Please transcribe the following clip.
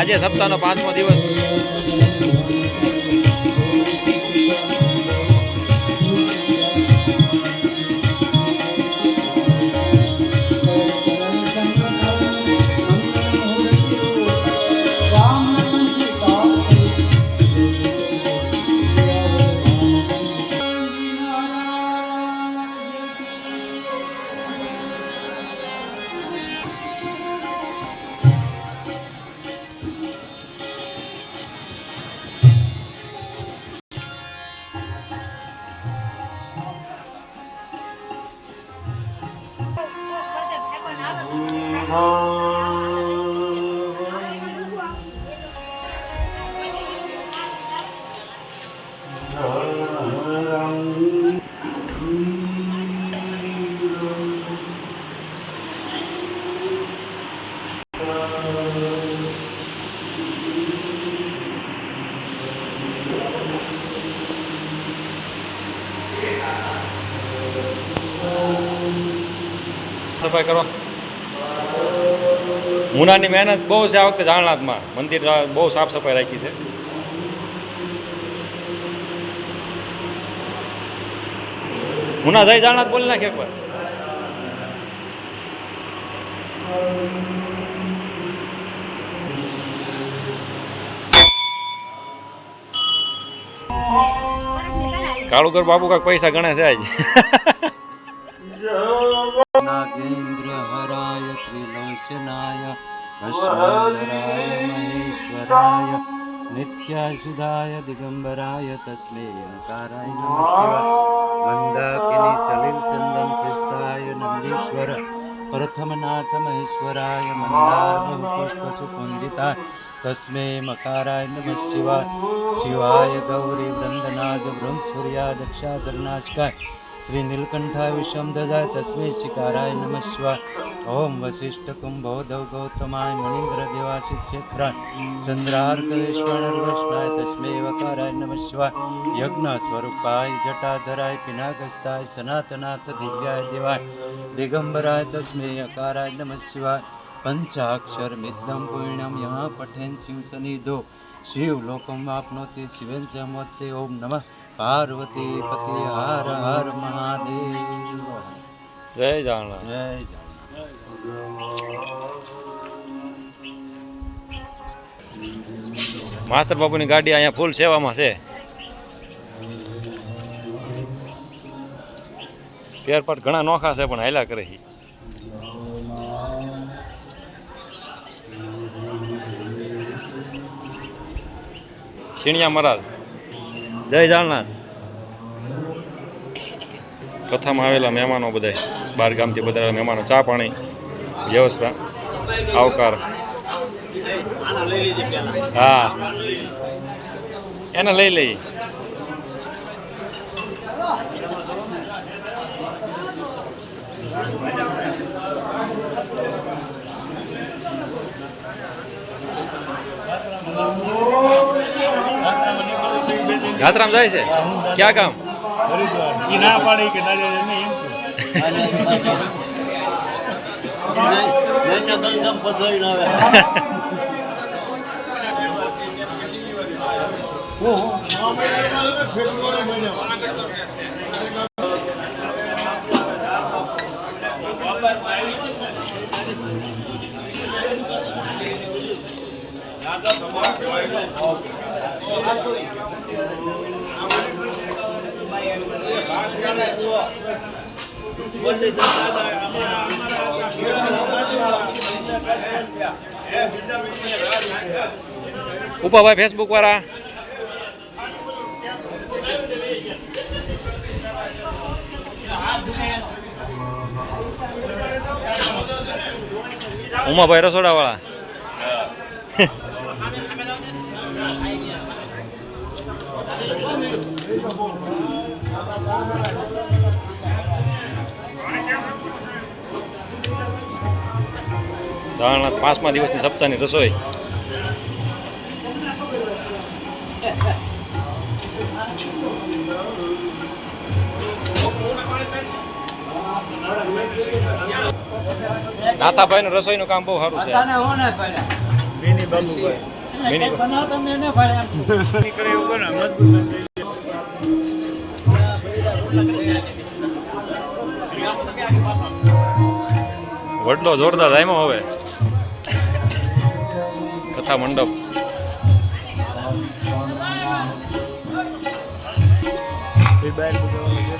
આજે સપ્તાહનો 5મો દિવસ. સફાઈ કરો. મુનાની મહેનત બહુ છે આ વખતે જાણનાથમાં. મંદિર બહુ સાફ સફાઈ રાખી છે. મુના જય જાણનાથ બોલી નાખે એકવાર. કાળુકર બાબુ કાંઈક પૈસા ગણે છે આજે. नागेन्द्र हराय त्रिलोचनाय भस्माधराय महेश्वराय नित्याय सुधाय दिगंबराय तस्मै नकाराय नमः शिवाय मंदाकिनी सलिल संदन शिस्ताय नंदीश्वर प्रथमनाथ महेश्वराय मंदार बहुपुष्प सुकुंजिताय तस्मै मकाराय नमः शिवाय शिवाय गौरी वृंदनाज वृंद सूर्या दक्षाधरनाशकाय श्री नीलकंठाय विषमध्वजाय तस्मै शिकाराय नमः शिवाय ओम वशिष्ठ कुंभोधव गौतमाय मुनीन्द्र देवाशित क्षेत्राय चंद्रार्कवेश्वरर्वष्णाय तस्मै वकाराय नमः शिवाय यज्ञ स्वरूपाय जटाधराय पिनाकस्ताय सनातनाथ दिव्याय देवाय दिगंबराय तस्मै अकाराय नमः शिवाय पंचाक्षर मिदं पुण्यम यहाँ पठेन शिव सनिधो शिव लोकम वाप्नोति शिवेन च मोते ओम नमः पार्वती पति हर हर महादेव. જય જાણનાથ. जय जगन्नाथ. માસ્તર બાપુની ગાડી અહીંયા ફૂલ સેવામાં છે. પેરપાટ ઘણા નોખા છે પણ હાલ્યા કરે છે. શિણિયા મહારાજ જય જાણનાથ. કથામાં આવેલા મહેમાનો બધા બહાર ગામથી બધા મહેમાનો ચા પાણી વ્યવસ્થા આવકાર. હા એને લઈ લઈ. યાત્રામાં જાય છે. ક્યાં કામ? ના પાડી કે ના ઉપાભાઈ ફેસબુક વાળા ઉમાભાઈ રસોડા વાળા જાણનાથ 5મા દિવસની સપ્તાહની રસોઈ. નાથાભાઈનું રસોઈનું કામ બહુ સારું છે. મિની નીકળે એવું કરે મજબૂત થઈ વડલો જોરદાર જામ્યો હવે કથા મંડપ ગયો